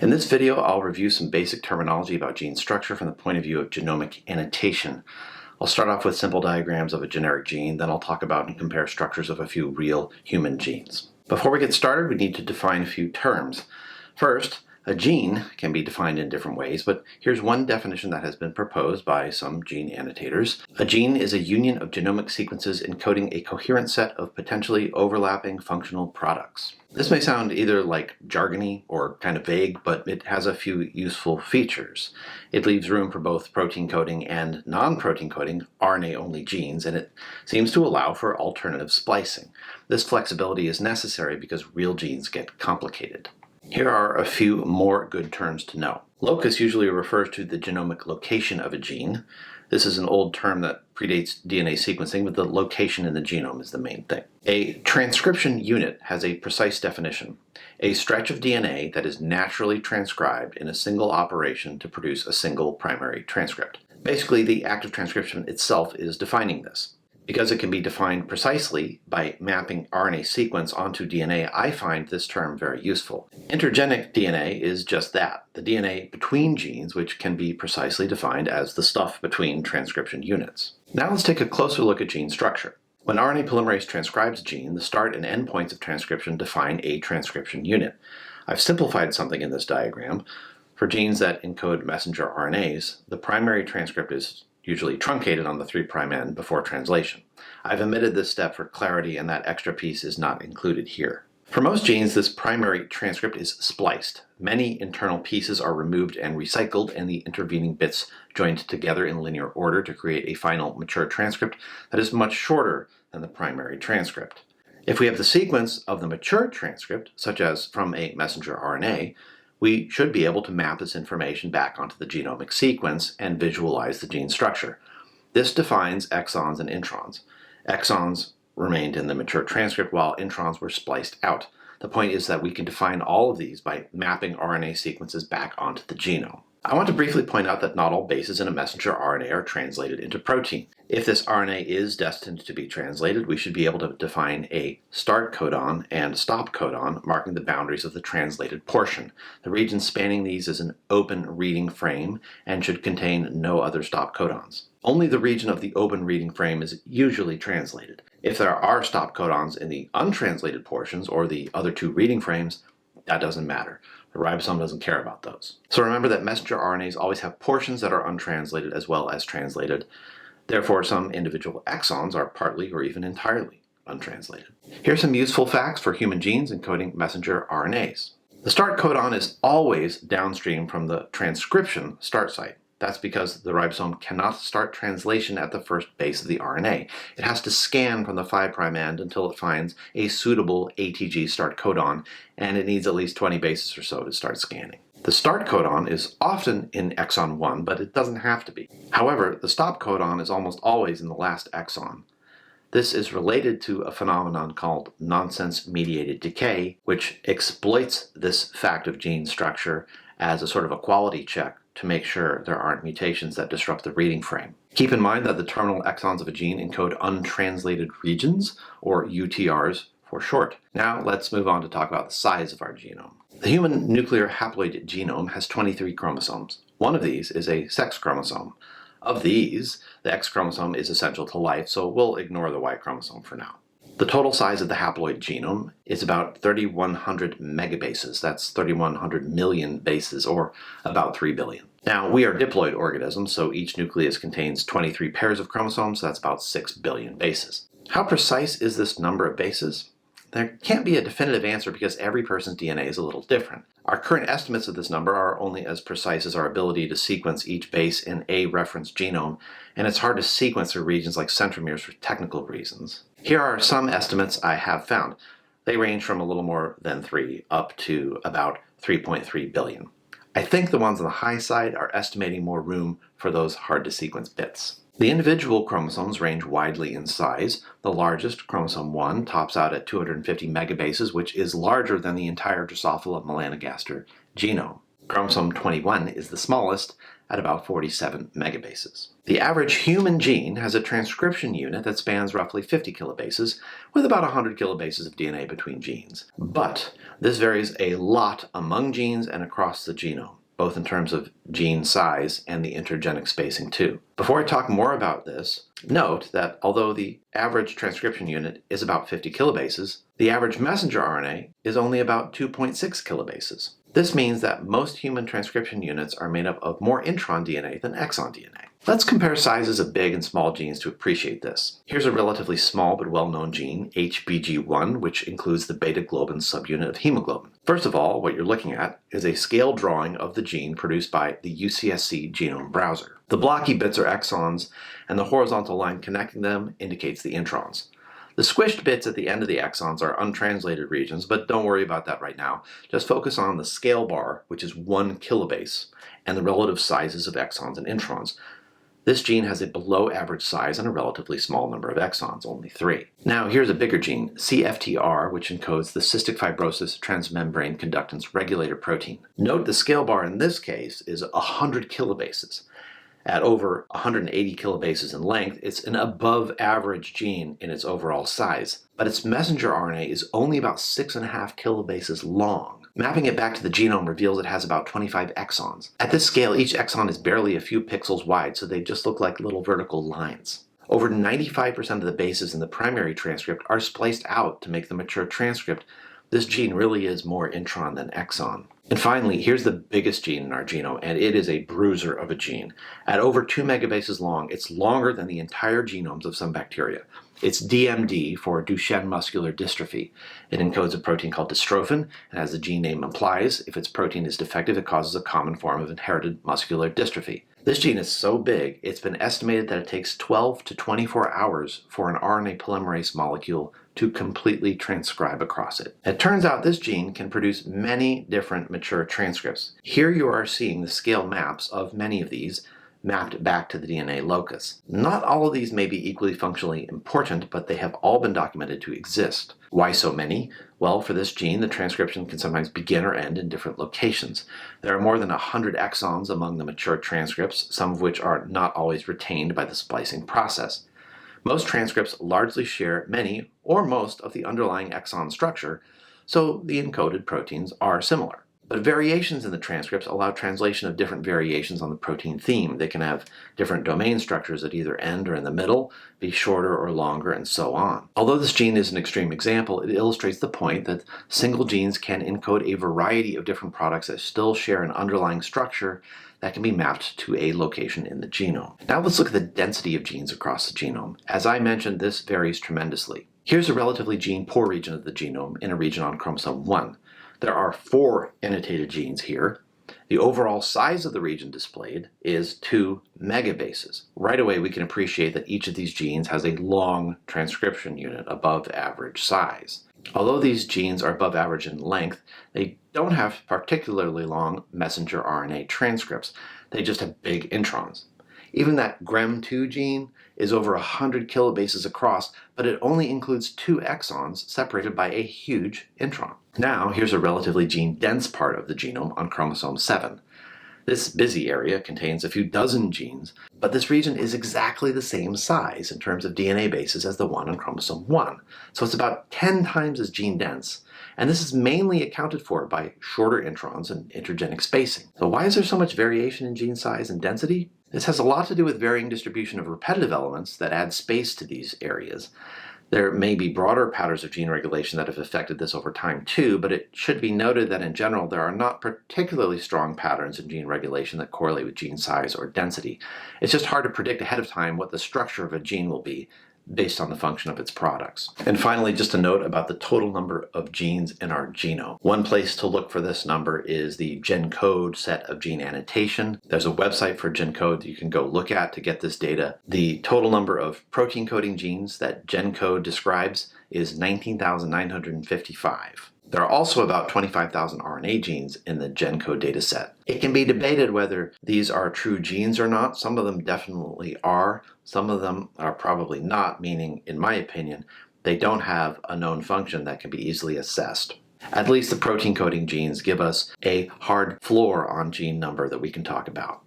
In this video, I'll review some basic terminology about gene structure from the point of view of genomic annotation. I'll start off with simple diagrams of a generic gene, then I'll talk about and compare structures of a few real human genes. Before we get started, we need to define a few terms. First, a gene can be defined in different ways, but here's one definition that has been proposed by some gene annotators. A gene is a union of genomic sequences encoding a coherent set of potentially overlapping functional products. This may sound either like jargony or kind of vague, but it has a few useful features. It leaves room for both protein coding and non-protein coding RNA-only genes, and it seems to allow for alternative splicing. This flexibility is necessary because real genes get complicated. Here are a few more good terms to know. Locus usually refers to the genomic location of a gene. This is an old term that predates DNA sequencing, but the location in the genome is the main thing. A transcription unit has a precise definition: a stretch of DNA that is naturally transcribed in a single operation to produce a single primary transcript. Basically, the act of transcription itself is defining this. Because it can be defined precisely by mapping RNA sequence onto DNA, I find this term very useful. Intergenic DNA is just that, the DNA between genes, which can be precisely defined as the stuff between transcription units. Now let's take a closer look at gene structure. When RNA polymerase transcribes a gene, the start and end points of transcription define a transcription unit. I've simplified something in this diagram. For genes that encode messenger RNAs, the primary transcript is usually truncated on the 3' end before translation. I've omitted this step for clarity, and that extra piece is not included here. For most genes, this primary transcript is spliced. Many internal pieces are removed and recycled, and the intervening bits joined together in linear order to create a final mature transcript that is much shorter than the primary transcript. If we have the sequence of the mature transcript, such as from a messenger RNA, we should be able to map this information back onto the genomic sequence and visualize the gene structure. This defines exons and introns. Exons remained in the mature transcript while introns were spliced out. The point is that we can define all of these by mapping RNA sequences back onto the genome. I want to briefly point out that not all bases in a messenger RNA are translated into protein. If this RNA is destined to be translated, we should be able to define a start codon and stop codon, marking the boundaries of the translated portion. The region spanning these is an open reading frame and should contain no other stop codons. Only the region of the open reading frame is usually translated. If there are stop codons in the untranslated portions or the other two reading frames, that doesn't matter. The ribosome doesn't care about those. So remember that messenger RNAs always have portions that are untranslated as well as translated. Therefore, some individual exons are partly or even entirely untranslated. Here's some useful facts for human genes encoding messenger RNAs. The start codon is always downstream from the transcription start site. That's because the ribosome cannot start translation at the first base of the RNA. It has to scan from the 5' end until it finds a suitable ATG start codon, and it needs at least 20 bases or so to start scanning. The start codon is often in exon 1, but it doesn't have to be. However, the stop codon is almost always in the last exon. This is related to a phenomenon called nonsense-mediated decay, which exploits this fact of gene structure as a sort of a quality check to make sure there aren't mutations that disrupt the reading frame. Keep in mind that the terminal exons of a gene encode untranslated regions, or UTRs for short. Now let's move on to talk about the size of our genome. The human nuclear haploid genome has 23 chromosomes. One of these is a sex chromosome. Of these, the X chromosome is essential to life, so we'll ignore the Y chromosome for now. The total size of the haploid genome is about 3,100 megabases. That's 3,100 million bases, or about 3 billion. Now, we are diploid organisms, so each nucleus contains 23 pairs of chromosomes. That's about 6 billion bases. How precise is this number of bases? There can't be a definitive answer because every person's DNA is a little different. Our current estimates of this number are only as precise as our ability to sequence each base in a reference genome, and it's hard to sequence through regions like centromeres for technical reasons. Here are some estimates I have found. They range from a little more than 3 up to about 3.3 billion. I think the ones on the high side are estimating more room for those hard-to-sequence bits. The individual chromosomes range widely in size. The largest, chromosome 1, tops out at 250 megabases, which is larger than the entire Drosophila melanogaster genome. Chromosome 21 is the smallest at about 47 megabases. The average human gene has a transcription unit that spans roughly 50 kilobases, with about 100 kilobases of DNA between genes. But this varies a lot among genes and across the genome, both in terms of gene size and the intergenic spacing too. Before I talk more about this, note that although the average transcription unit is about 50 kilobases, the average messenger RNA is only about 2.6 kilobases. This means that most human transcription units are made up of more intron DNA than exon DNA. Let's compare sizes of big and small genes to appreciate this. Here's a relatively small but well-known gene, HBG1, which includes the beta-globin subunit of hemoglobin. First of all, what you're looking at is a scale drawing of the gene produced by the UCSC genome browser. The blocky bits are exons, and the horizontal line connecting them indicates the introns. The squished bits at the end of the exons are untranslated regions, but don't worry about that right now. Just focus on the scale bar, which is 1 kilobase, and the relative sizes of exons and introns. This gene has a below average size and a relatively small number of exons, only 3. Now here's a bigger gene, CFTR, which encodes the cystic fibrosis transmembrane conductance regulator protein. Note the scale bar in this case is 100 kilobases. At over 180 kilobases in length, it's an above average gene in its overall size, but its messenger RNA is only about 6.5 kilobases long. Mapping it back to the genome reveals it has about 25 exons. At this scale, each exon is barely a few pixels wide, so they just look like little vertical lines. Over 95% of the bases in the primary transcript are spliced out to make the mature transcript. This gene really is more intron than exon. And finally, here's the biggest gene in our genome, and it is a bruiser of a gene. At over 2 megabases long, it's longer than the entire genomes of some bacteria. It's DMD for Duchenne muscular dystrophy. It encodes a protein called dystrophin, and as the gene name implies, if its protein is defective, it causes a common form of inherited muscular dystrophy. This gene is so big, it's been estimated that it takes 12 to 24 hours for an RNA polymerase molecule to completely transcribe across it. It turns out this gene can produce many different mature transcripts. Here you are seeing the scale maps of many of these mapped back to the DNA locus. Not all of these may be equally functionally important, but they have all been documented to exist. Why so many? Well, for this gene, the transcription can sometimes begin or end in different locations. There are more than 100 exons among the mature transcripts, some of which are not always retained by the splicing process. Most transcripts largely share many or most of the underlying exon structure, so the encoded proteins are similar. But variations in the transcripts allow translation of different variations on the protein theme. They can have different domain structures at either end or in the middle, be shorter or longer, and so on. Although this gene is an extreme example, it illustrates the point that single genes can encode a variety of different products that still share an underlying structure that can be mapped to a location in the genome. Now let's look at the density of genes across the genome. As I mentioned, this varies tremendously. Here's a relatively gene-poor region of the genome in a region on chromosome 1. There are 4 annotated genes here. The overall size of the region displayed is 2 megabases. Right away, we can appreciate that each of these genes has a long transcription unit above average size. Although these genes are above average in length, they don't have particularly long messenger RNA transcripts. They just have big introns. Even that GREM2 gene is over 100 kilobases across, but it only includes 2 exons separated by a huge intron. Now, here's a relatively gene-dense part of the genome on chromosome 7. This busy area contains a few dozen genes, but this region is exactly the same size in terms of DNA bases as the one on chromosome 1. So it's about 10 times as gene-dense, and this is mainly accounted for by shorter introns and intergenic spacing. So why is there so much variation in gene size and density? This has a lot to do with varying distribution of repetitive elements that add space to these areas. There may be broader patterns of gene regulation that have affected this over time too, but it should be noted that in general there are not particularly strong patterns in gene regulation that correlate with gene size or density. It's just hard to predict ahead of time what the structure of a gene will be based on the function of its products. And finally, just a note about the total number of genes in our genome. One place to look for this number is the GenCode set of gene annotation. There's a website for GenCode that you can go look at to get this data. The total number of protein coding genes that GenCode describes is 19,955. There are also about 25,000 RNA genes in the GenCode dataset. It can be debated whether these are true genes or not. Some of them definitely are. Some of them are probably not, meaning, in my opinion, they don't have a known function that can be easily assessed. At least the protein coding genes give us a hard floor on gene number that we can talk about.